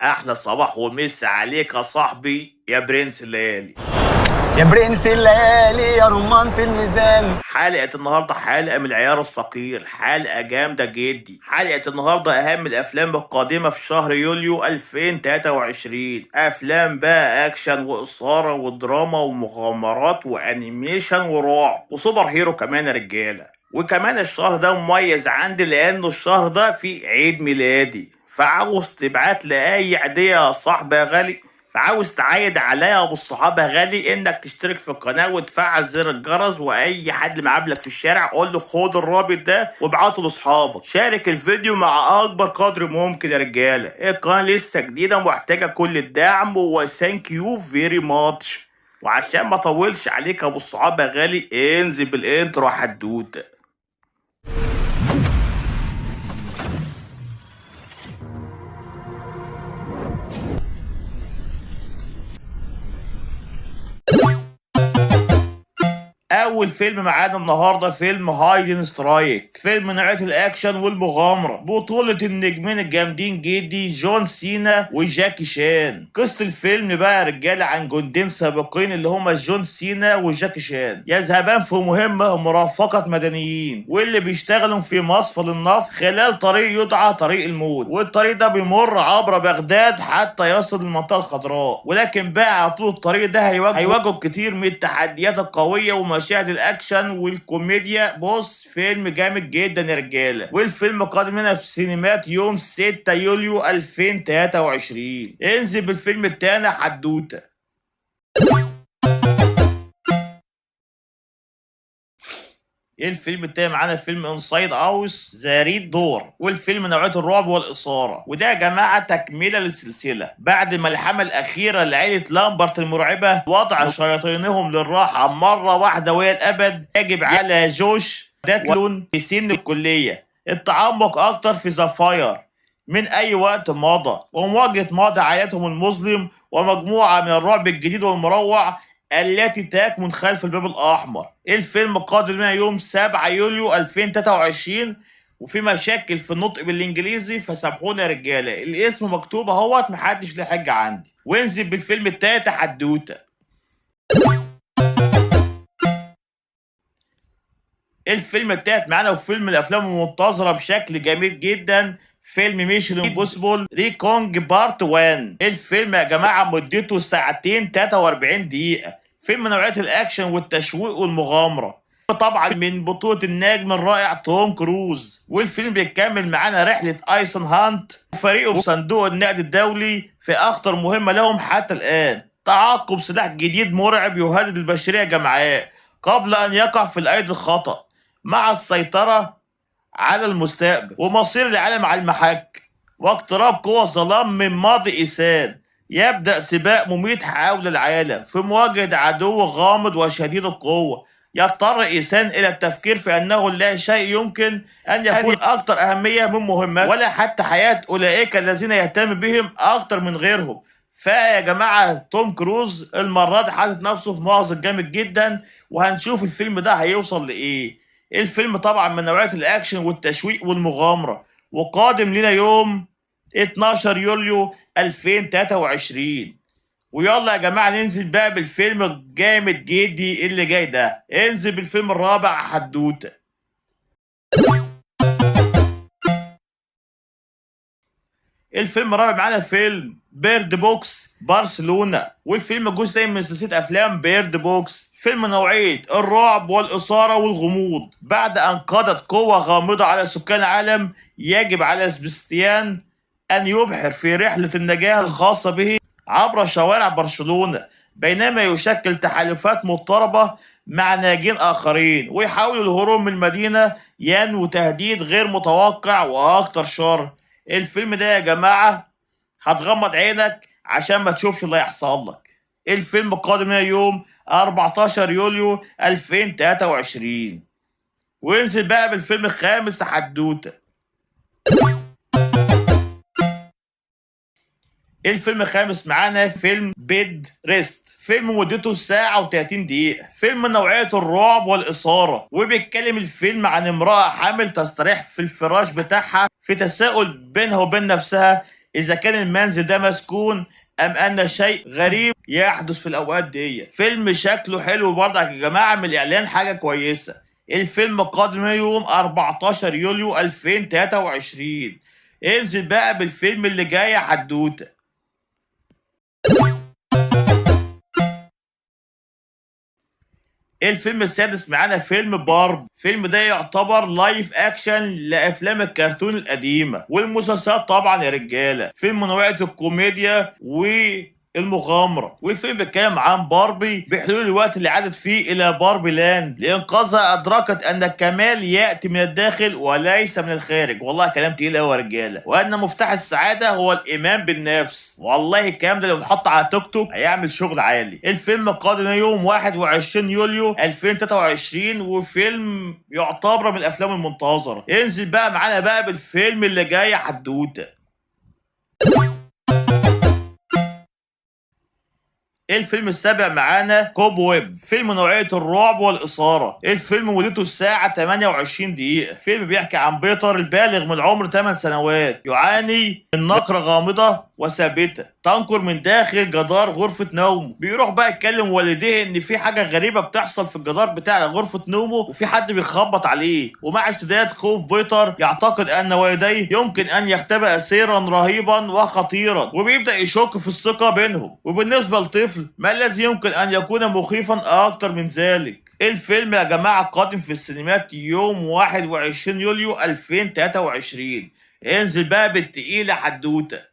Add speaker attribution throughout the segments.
Speaker 1: احلى صباح ومس عليك يا صاحبي يا برنس الليالي.
Speaker 2: يا برنس الليالي يا رمانة الميزان.
Speaker 1: حلقة النهاردة حلقة من العيار الثقيل، حلقة جامدة جدي. حلقة النهاردة أهم الأفلام القادمة في شهر يوليو 2023. أفلام بقى أكشن وإثارة ودراما ومغامرات وأنيميشن ورعب وسوبر هيرو كمان يا رجالة. وكمان الشهر ده مميز عندي لأنه الشهر ده فيه عيد ميلادي، فعاوز تبعت لي أي عيدية يا صاحبي يا غالي. فعاوز تعايد عليا يا ابو الصحابه غالي انك تشترك في القناه وتفعل زر الجرس، واي حد معاملك في الشارع قول له خد الرابط ده وابعته لاصحابك. شارك الفيديو مع اكبر قدر ممكن يا رجاله. القناه لسه جديده ومحتاجه كل الدعم، وثانك يو فيري ماتش. وعشان ما اطولش عليك يا ابو الصحابه غالي، انزل بالانترو حدوته. اول فيلم معانا النهارده فيلم هايدن سترايك، فيلم من نوعيه الاكشن والمغامره، بطوله النجمين الجامدين جدي جون سينا وجاكي شان. قصه الفيلم بقى يا رجاله عن جندين سابقين اللي هما جون سينا وجاكي شان يذهبان في مهمه مرافقه مدنيين واللي بيشتغلوا في مصفى النفط خلال طريق يدعى طريق الموت، والطريق ده بيمر عبر بغداد حتى يصل للمنطقه الخضراء. ولكن بقى على طول الطريق ده هيواجهوا كتير من التحديات القويه ومشاهد الاكشن والكوميديا. بص فيلم جامد جدا يا رجاله، والفيلم قادم لنا في سينمات يوم 6 يوليو 2023. انزل بالفيلم التاني حدوته. ايه الفيلم التاني معانا؟ فيلم انسايد اوس ذا ريد دور، والفيلم نوعيه الرعب والاثاره. وده يا جماعه تكمله للسلسله بعد ما الحمله الاخيره لعيله لامبرت المرعبه وضع شياطينهم للراحه مره واحده وهي الابد، يجب على جوش داتلون في سن الكليه التعمق اكتر في ذا فاير من اي وقت مضى، ومواجهه ماضي عائلتهم المظلم ومجموعه من الرعب الجديد والمروع التي تكمن خلف الباب الأحمر. الفيلم قادم لنا يوم 7 يوليو 2023، وفي مشاكل في النطق بالإنجليزي فسامحونا يا رجالة، الاسم مكتوب اهوت محدش له حاجة عندي. وانزل بالفيلم التالت حدوتة. الفيلم التالت معانا وفيلم من الأفلام المنتظرة بشكل جميل جدا، فيلم ميشن امبوسيبل ريكونج بارت 1. الفيلم يا جماعة مدته ساعتين 43 دقيقة، فيلم نوعية الأكشن والتشويق والمغامرة، طبعا من بطولة النجم الرائع توم كروز. والفيلم بيكمل معانا رحلة ايسون هانت وفريقه في صندوق النقد الدولي في أخطر مهمة لهم حتى الآن، تعاقب سلاح جديد مرعب يهدد البشرية جمعاء قبل أن يقع في الأيدي الخطأ، مع السيطرة على المستقبل ومصير العالم على المحك واقتراب قوى الظلام من ماضي إنسان. يبدأ سباق مميت حول العالم في مواجهة عدو غامض وشديد القوة. يضطر إنسان إلى التفكير في أنه لا شيء يمكن أن يكون أكثر أهمية من مهمات ولا حتى حياة أولئك الذين يهتم بهم أكثر من غيرهم. فيا جماعة توم كروز المرة دي حاطط نفسه في مأزق جامد جدا، وهنشوف الفيلم ده هيوصل لإيه. الفيلم طبعا من نوعية الأكشن والتشويق والمغامرة، وقادم لنا يوم 12 يوليو 2023. ويلا يا جماعة ننزل بقى بالفيلم الجامد جدي اللي جاي ده. انزل بالفيلم الرابع حدوتة. الفيلم الرابع معانا فيلم بيرد بوكس برشلونة، والفيلم جزء تاني من سلسلة أفلام بيرد بوكس، فيلم نوعية الرعب والإثارة والغموض. بعد أن قضت قوة غامضة على سكان العالم يجب على سباستيان أن يبحر في رحلة النجاة الخاصة به عبر شوارع برشلونة، بينما يشكل تحالفات مضطربة مع ناجين آخرين ويحاول الهروب من المدينة، ينوي تهديد غير متوقع وأكتر شر. الفيلم ده يا جماعة هتغمض عينك عشان ما تشوفش اللي هيحصل لك. الفيلم قادم لنا يوم 14 يوليو 2023. وينزل بقى بالفيلم الخامس حدوتة. الفيلم الخامس معانا فيلم بيد ريست، فيلم مدته ساعة و30 دقيقة، فيلم من نوعية الرعب والإثارة، وبيتكلم الفيلم عن امرأة حامل تستريح في الفراش بتاعها في تساؤل بينها وبين نفسها اذا كان المنزل ده مسكون ام ان شيء غريب يحدث في الاوقات دي. فيلم شكله حلو برضه يا جماعه، من الاعلان حاجه كويسه. الفيلم قادم يوم 14 يوليو 2023. انزل بقى بالفيلم اللي جاي يا حدوته. الفيلم السادس معانا فيلم بارب. الفيلم ده يعتبر لايف اكشن لافلام الكرتون القديمه والمسلسلات طبعا يا رجاله. فيلم من نوعيه الكوميديا والمغامره، والفيلم بيتكلم عن باربي بحلول الوقت اللي عادت فيه الى باربي لاند لانقاذها. ادركت ان الكمال ياتي من الداخل وليس من الخارج. والله كلام تقيل قوي يا رجاله. وان مفتاح السعاده هو الايمان بالنفس. والله الكلام ده لو اتحط على توك توك هيعمل شغل عالي. الفيلم قادم يوم 21 يوليو 2023، وفيلم يعتبر من الافلام المنتظره. انزل بقى معانا بقى بالفيلم اللي جاي حدوته. الفيلم السابع معانا كوب ويب. فيلم نوعية الرعب والإثارة. الفيلم مدته الساعة 28 دقيقة. فيلم بيحكي عن بيتر البالغ من العمر 8 سنوات يعاني من نقرة غامضة وثابتة تنقر من داخل جدار غرفة نومه. بيروح بقى يتكلم والديه ان في حاجة غريبة بتحصل في الجدار بتاع غرفة نومه وفي حد بيخبط عليه. ومع اشتداد خوف بيتر يعتقد ان والديه يمكن ان يختبئ سيرا رهيبا وخطيرا، وبيبدأ يشك في الثقة بينهم. وبالنسبة لطفل ما الذي يمكن ان يكون مخيفا اكتر من ذلك. الفيلم يا جماعة قادم في السينمات يوم 21 يوليو 2023. انزل بقى بالتقيلة حدوتة.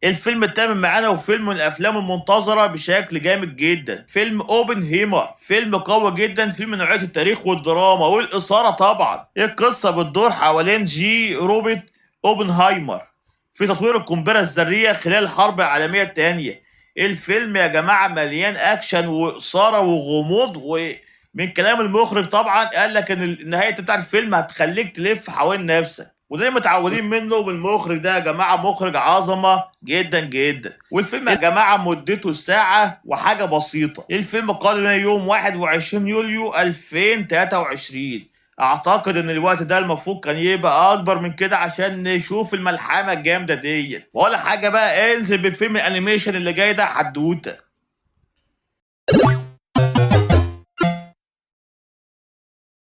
Speaker 1: الفيلم التامن معانا وفيلم من الافلام المنتظره بشكل جامد جدا، فيلم اوبنهيمر. فيلم قوي جدا، فيلم من نوعيه التاريخ والدراما والاثاره طبعا. القصه بتدور حوالين روبرت اوبنهايمر في تطوير القنبله الذريه خلال الحرب العالميه الثانيه. الفيلم يا جماعه مليان اكشن واثاره وغموض، ومن كلام المخرج طبعا قال لك ان النهايه بتاع الفيلم هتخليك تلف حوالين نفسك، وده اللي متعودين منه من المخرج ده يا جماعه. مخرج عظمه جدا جدا. والفيلم يا جماعه مدته ساعه وحاجه بسيطه. الفيلم قادم يوم 21 يوليو 2023. اعتقد ان الوقت ده المفروض كان يبقى اكبر من كده عشان نشوف الملحمه الجامده دي. ولا حاجه بقى، انزل بالفيلم الانيميشن اللي جاي ده حدوته.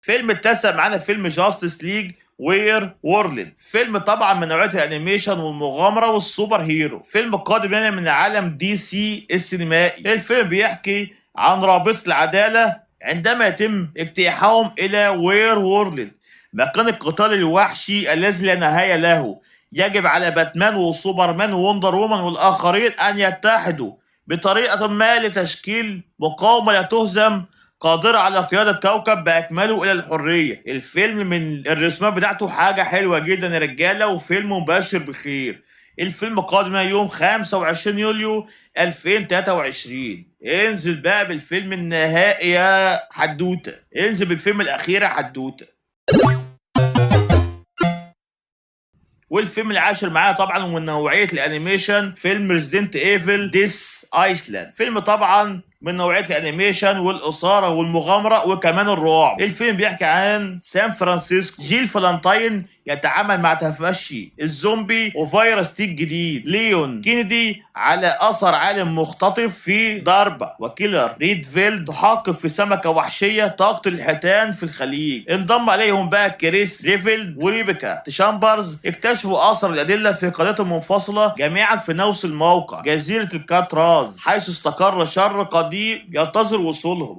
Speaker 1: فيلم التاسع معانا فيلم جاستس ليج وير وورلد. فيلم طبعا من نوعيه الانيميشن والمغامره والسوبر هيرو. فيلم قادم هنا من عالم دي سي السينمائي. الفيلم بيحكي عن رابطه العداله عندما يتم اجتياحهم الى وير وورلد، مكان القتال الوحشي الذي لا نهايه له. يجب على باتمان وسوبرمان ووندر وومن والاخرين ان يتحدوا بطريقه ما لتشكيل مقاومه لا تهزم قادرة على قيادة الكوكب بأكمله إلى الحرية. الفيلم من الرسومات بتاعته حاجة حلوة جدا يا رجالة، وفيلم مبشر بخير. الفيلم قادم يوم 25 يوليو 2023. انزل بقى بالفيلم النهائي يا حدوتة. انزل بالفيلم الأخير يا حدوتة. والفيلم العاشر معانا طبعا ومن نوعية الأنيميشن فيلم ريزيدنت ايفل ديس ايسلاند. فيلم طبعا من نوعية الانيميشن والإثارة والمغامرة وكمان الرعب. الفيلم بيحكي عن سان فرانسيسكو. جيل فالنتاين يتعامل مع تفشي الزومبي وفيروس تي جديد. ليون كينيدي على أثر عالم مختطف في ضربة، وكيلر ريدفيلد تحقق في سمكة وحشية تقتل الحيتان في الخليج. انضم عليهم بقى كريس ريفيلد وريبيكا تشامبرز. اكتشفوا أثر الأدلة في قضية منفصلة جميعا في نفس الموقع جزيرة الكاتراز، حيث استقر شر قديم ينتظر وصولهم.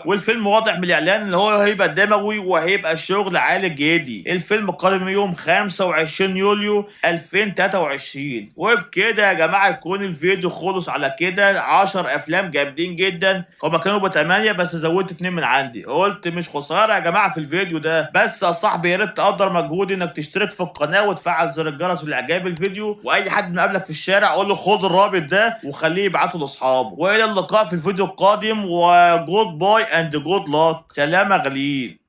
Speaker 1: والفيلم واضح من الاعلان ان هو هيبقى دموي وهيبقى شغل عالي جدي. الفيلم قادم يوم 25 يوليو 2023. وبكده يا جماعه يكون الفيديو خلص على كده. 10 افلام جامدين جدا، هما كانوا ب8 بس زودت 2 من عندي. قلت مش خساره يا جماعه في الفيديو ده. بس يا صاحبي يا ريت تقدر مجهودي انك تشترك في القناه وتفعل زر الجرس لاعجاب الفيديو، واي حد مقابلك في الشارع قول له خد الرابط ده وخليه يبعته لاصحابه. والى اللقاء في الفيديو القادم، وجود باي اند جود لك. سلام يا غاليين.